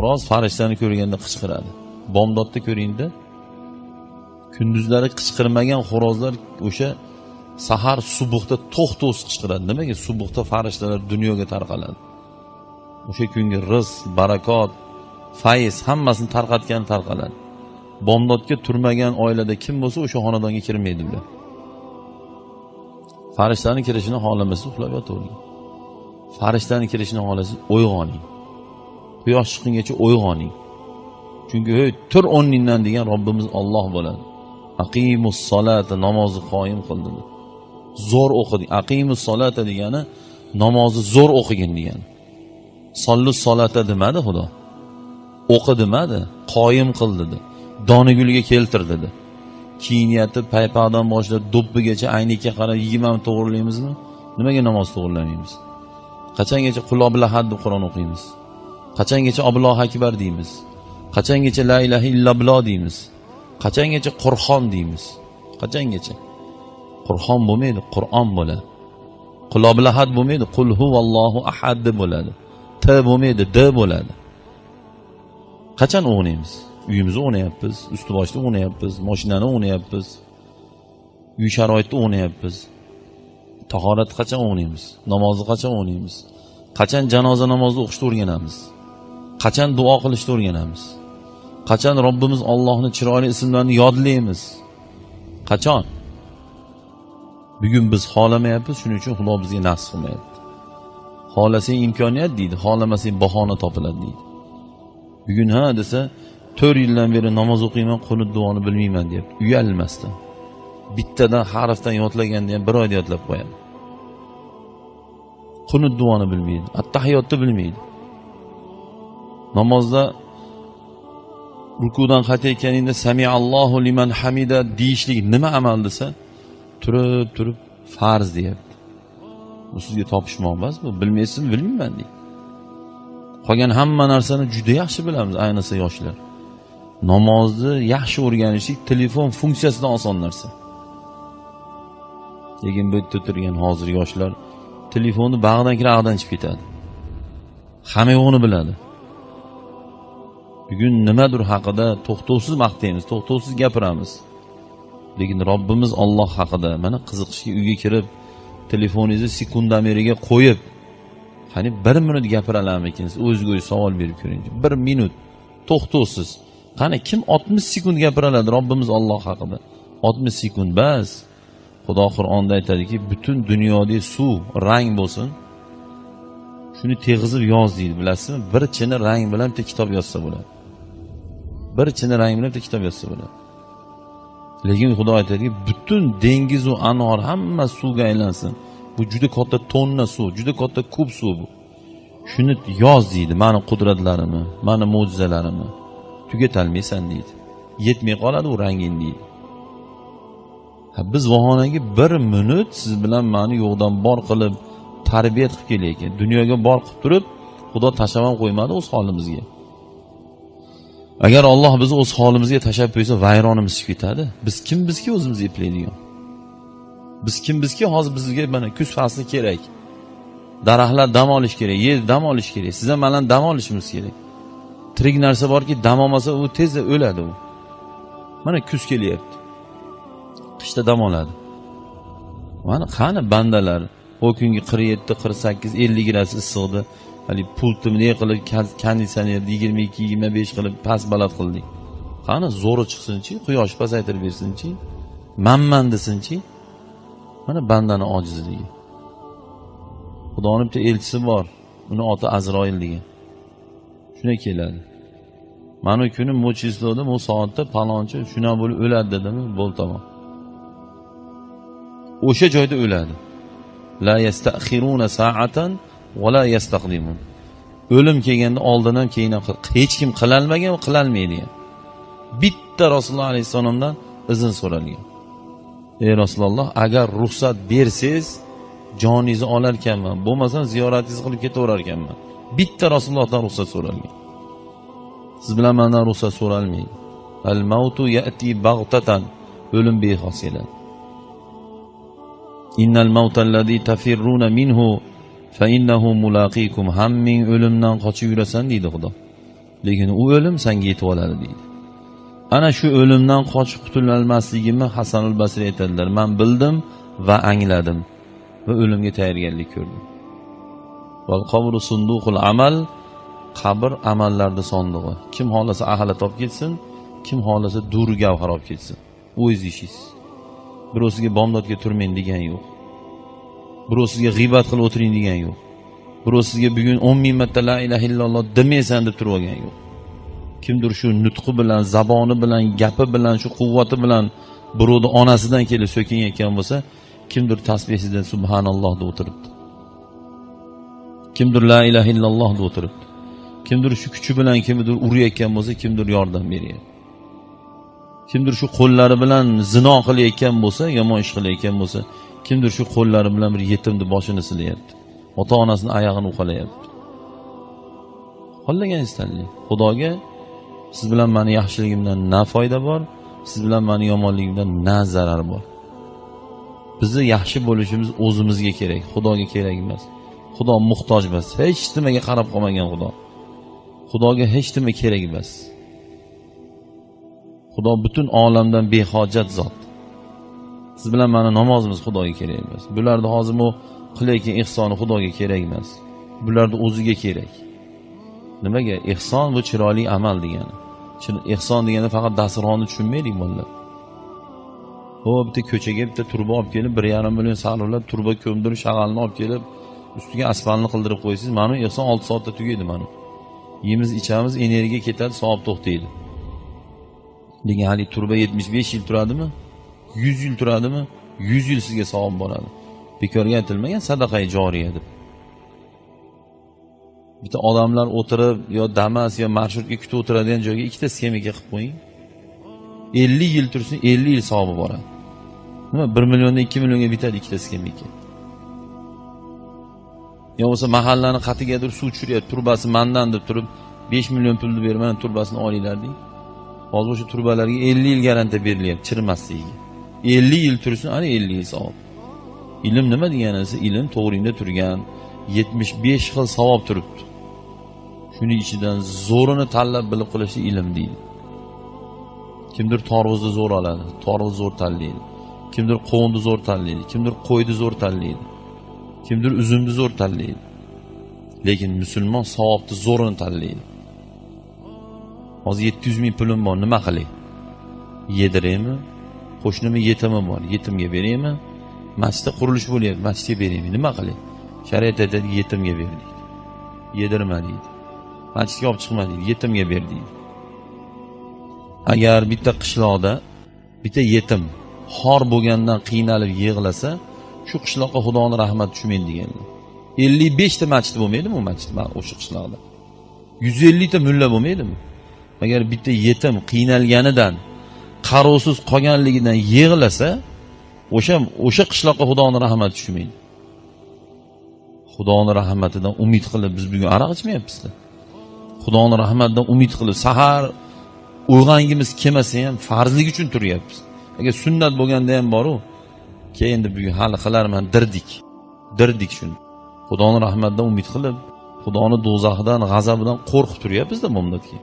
Xo'roz farishtalarni ko'rganda qichqiradi. Bomdodda ko'ringda, kunduzlari qichqirmagan xo'rozlar o'sha sahar subuhda to'xtovsiz qichqiradi. Nimaga? Subuhda farishtalar dunyoga tarqaladi. O'sha kungi rizq, barakot, fayz hammasini tarqaladi. Bomdodga turmagan oilada kim bo'lsa o'sha xonadonga kirmaydi ular. Farishtalarning kirishini xohlamasa uxlab yotavering. Farishtalarning kirishini xohlasa uyg'oning. Quyosh chiqqungacha uyg'oning. Chunki tur o'rningdan degan Robbimiz Alloh bo'ladi. Aqimus solata, namozni qoyim qildi. Zo'r o'qiding. Aqimus solata degani namozni zo'r o'qigin degani. Sollu solata demadi Xudo. O'qi demadi, qoyim qil dedi. Doniguliga keltir dedi. Kiyiniyatib paypoqdan boshlab do'ppigacha aynakka qarab 20 to'g'rilaymizmi? Nimaga namoz to'g'rilamaymiz? Qachongacha qulobilahad deb Qur'on o'qiymiz? Qachongacha Allohu akbar deymiz? Qachongacha la ilaha illalloh deymiz? Qachongacha Qur'on deymiz? Qachongacha? Qur'on bo'lmaydi, Qur'on bo'ladi. Qulobilahad bo'lmaydi, qul huvallohu ahad deb bo'ladi. T bo'lmaydi, D bo'ladi. Qachon o'ynaymiz? Uyimizni o'ynayapmiz, usti boshda o'ynayapmiz, mashinani o'ynayapmiz, uy sharoitida o'ynayapmiz. Tahorat qachon o'ynaymiz? Namozni qachon o'ynaymiz? Qachon janoza namozini o'qishni o'rganamiz? Qachon duo qilishni o'rganamiz? Qachon Robbimiz Allohning chiroyli ismlarini yodlaymiz? Qachon? Bugun biz xohlamayapmiz, shuning uchun Xudo bizga nasib qilmayapti. Xohlasang imkoniyat deydi, xohlamasang bahona topiladi deydi. Bugun ha desa 4 yildan beri namoz o'qiyman, qunut duoni bilmayman deyapti. Uyalmasdan. Bittadan harfdan yodlaganda ham bir oyda yodlab qo'yadi. Qunut duoni bilmaydi, attahiyotni bilmaydi. Namozda rukudan qaytayotganingda samiallohu liman hamida deyishlik nima amal desa, turib farz deyapti. Bu sizga topishmoq emas, bu bilmaysizmi, bilmayman deydi. Qolgan hamma narsani juda yaxshi bilamiz, ayniqsa yoshlar. Namozni yaxshi o'rganishlik telefon funksiyasidan oson narsa. Lekin bu yerda turgan hozir yoshlar telefonni bag'dan kirib ag'dan chiqib ketadi. Hamma yo'g'ini biladi. Bugun nimadir haqida to'xtovsiz maqtaymiz, to'xtovsiz gapiramiz. Lekin Robbimiz Alloh haqida mana qiziqishga uyga kirib, telefoningizni sekundameriga qo'yib, qani 1 minut gapiralarmikinsiz? O'zingizga savol berib ko'ring. 1 minut to'xtovsiz. Qani kim 60 sekund gapiradi Robbimiz Alloh haqida? 60 sekund bas. Xudo Qur'onda aytadiki, butun dunyodagi suv rang bo'lsin. Shuni teg'izib yoz deydi, bilasizmi? Bir chini rang bilan bitta kitob yozsa bo'ladi. Bir chini rang bilan bitta kitob yozsa bo'ladi. Lekin Xudo aytadiki, butun dengiz va anhor hamma suvga aylansin. Bu juda katta tonna suv, juda katta kub suv bu. Shuni yoz deydi, meni qudratlarimni, meni mo'jizalarimni. Tugatalmaysan deydi. Yetmay qoladi u rangin deydi. Biz vaholanki 1 minut siz bilan meni yo'qdan bor qilib tarbiya qilib kelayotgan. Dunyoga bor qilib turib, Xudo tashlab qo'ymadi o'z holimizga. Agar Alloh bizni o'z holimizga tashlab qo'ysa, vayronimiz chiqib ketadi. Biz kim bizki o'zimizni eplaydigan? Biz kim bizki hozir bizga mana kuz fasli kerak. Daraxtlar dam olish kerak, yer dam olish kerak. Siz ham mana dam olishimiz kerak. Tirik narsa borki, dam olmasa u tezda o'ladi u. Mana kuz kelyapti. Qishda dam oladi. Mana qani bandalar o kungi 47, 48, 50 gradus issiqda hali pultni ne qilib konditsioner 22, 25 qilib past baland qildik. Qani zo'ri chiqsinchi, quyosh pasaytirib bersinchi, manman desinchi. Mana bandani ojizligi. Xudoning bitta elchisi bor. Uni oti Azroil degan. Shuna keladi. Mana kuni mo'chizlodim, o soatda palonchi shuna bo'lib o'ladi dedimi? Bo'l tamom. O'sha joyda o'ladi. La yastakhiruna sa'atan va la yastaqdimun. O'lim kelganda oldin ham keyin ham hech kim qilalmagan va qilalmaydi. Bitta Rasululloh alayhisolamdan izn so'ralgan. Ey Rasululloh, agar ruxsat bersangiz, joningizni olar ekanman, bo'lmasa ziyoratingizni qilib ketaverar ekanman. Bitta Rasulullohdan ruxsat so'ralgan. Siz bilan mendan ruxsat so'ralmaydi. Al-mautu ya'ti baghtatan. O'lim bexos keladi. Innal mautal-ladzi tafirruna minhu fa innahu mulaqikum. Hamming o'limdan qochib yurasan deydi Xudo. lekin u o'lim senga yetib oladi deydi. Ana shu o'limdan qochib qutulolmasligimni Hasanul Basri aytadilar. Men bildim va angladim va o'limga tayyorgarlik ko'rdim. Val qabru sunduqul amal, qabr amallarning sondig'i. Kim xolasa ahli top ketsin, kim xolasa dur gavhar olib ketsin. O'z ishingiz. Birov sizga bomdodga turmang degan yo'q. Birov sizga g'iybat qilib o'tiring degan yo'q. Birov sizga bugun 10,000 marta la ilaha illalloh demaysan deb turib olgan yo'q. Kimdir shu nutqi bilan, zaboni bilan, gapi bilan, shu quvvati bilan birovni onasidan kelib so'kinayotgan bo'lsa, kimdir tasbihida subhanalloh deb o'tiribdi. Kimdir la ilaha illalloh deb o'tiribdi. Kimdir shu kuchi bilan kimdir urayotgan bo'lsa, kimdir yordam beryapti. Kimdir shu qo'llari bilan zino qilayotgan bo'lsa, yomon ish qilayotgan bo'lsa, kimdir shu qo'llari bilan bir yetimni boshini silayapti. Ota-onasining oyog'ini uqalayapti. Xohlagan tanlang. Xudoga siz bilan meni yaxshiligimdan na foyda bor, siz bilan meni yomonligimdan na zarar bor. Bizni yaxshi bo'lishimiz o'zimizga kerak, Xudoga kerak emas. Xudo muhtoj emas, hech nimaga qarab qolmagan Xudo. Xudoga hech nima kerak emas. Xudo butun olamdan behojat zot. Siz bilan meni namozimiz Xudoga kerak emas. Bularni hozir u qilayotgan ihsoni Xudoga kerak emas. Bularni o'ziga kerak. Nimaga? Ihson bu chiroyli amal degani. Ihson degani faqat dasturxonni tushunmaylik bolalar. O bitta ko'chaga bitta turba olib kelib 1,5 million sarflab turba ko'mdirib shag'alni olib kelib ustiga asfaltni qildirib qo'ysangiz, mana ihson 6 soatda tugaydi mana. Yeymiz, ichamiz, energiya ketadi, savob to'xtaydi. Lekin hali turba 75 yil turadimi? 100 yil turadimi? 100 yil sizga savob boradi. Bekorga aytilmagan sadaqai joriya deb. Bitta odamlar o'tirib yo Damas yo marshrutga kutib o'tiradigan joyga ikkita skameyka qilib qo'ying. 50 yil tursin, 50 yil savobi boradi. Nima 1 milliondan 2 millionga bitadi ikkita skameyka. Yo bo'lsa mahallani qatigadir suv tushiryapti, turbasi mendan deb turib 5 million pulni bermay turbasini olinglar deng. Hozir o'sha turbalarga 50 yil garantiya berilyapti chirimasligiga. 50 yil tursin, ana 50 yil savob. Ilm nima deganisi? Ilm to'g'ringda turgan 75 xil savob turibdi. Shuning ichidan zo'rini tanlab bilib qilishni ilm deydi. Kimdir torvuzni zo'r oladi, torvuz zo'r tanlaydi. Kimdir qo'yni zo'r tanlaydi, kimdir qo'yni zo'r tanlaydi. Kimdir uzumni zo'r tanlaydi. Lekin musulmon savobni zo'rini tanlaydi. Hozir 700 ming pulim bor, nima qilay? Yediraymi? Qo'shnimga yetimi bor, yetimga beraymi? Masjidda qurilish bo'lyapti, masjidga beraymi? Nima qilay? Shariat aytadi, yetimga ber deydi. Yedirma deydi. Masjidga olib chiqma deydi, yetimga ber deydi. Agar bitta qishloqda bitta yetim xor bo'lgandan qiynalib yig'lasa, shu qishloqqa Xudoning rahmati tushmaydi deganlar. 55 ta masjid bo'lmaydimi u masjid o'sha qishloqda? 150 ta mulla bo'lmaydimi? Agar bitta yetim qiynalganidan, qarovsiz qolganligidan yig'lasa, o'sha qishloqqa Xudoning rahmati tushmaydi. Xudoning rahmatidan umid qilib biz bugun aroq ichmayapmiz-da. Xudoning rahmatidan umid qilib sahar uyg'ongimiz kelmasa ham farzlik uchun turyapmiz. Agar sunnat bo'lganda ham bor-ku, keyin endi bugun hali qilarman dirdik shuni. Xudoning rahmatidan umid qilib, Xudoning do'zaxidan, g'azabidan qo'rqib turyapmiz-da momdodga.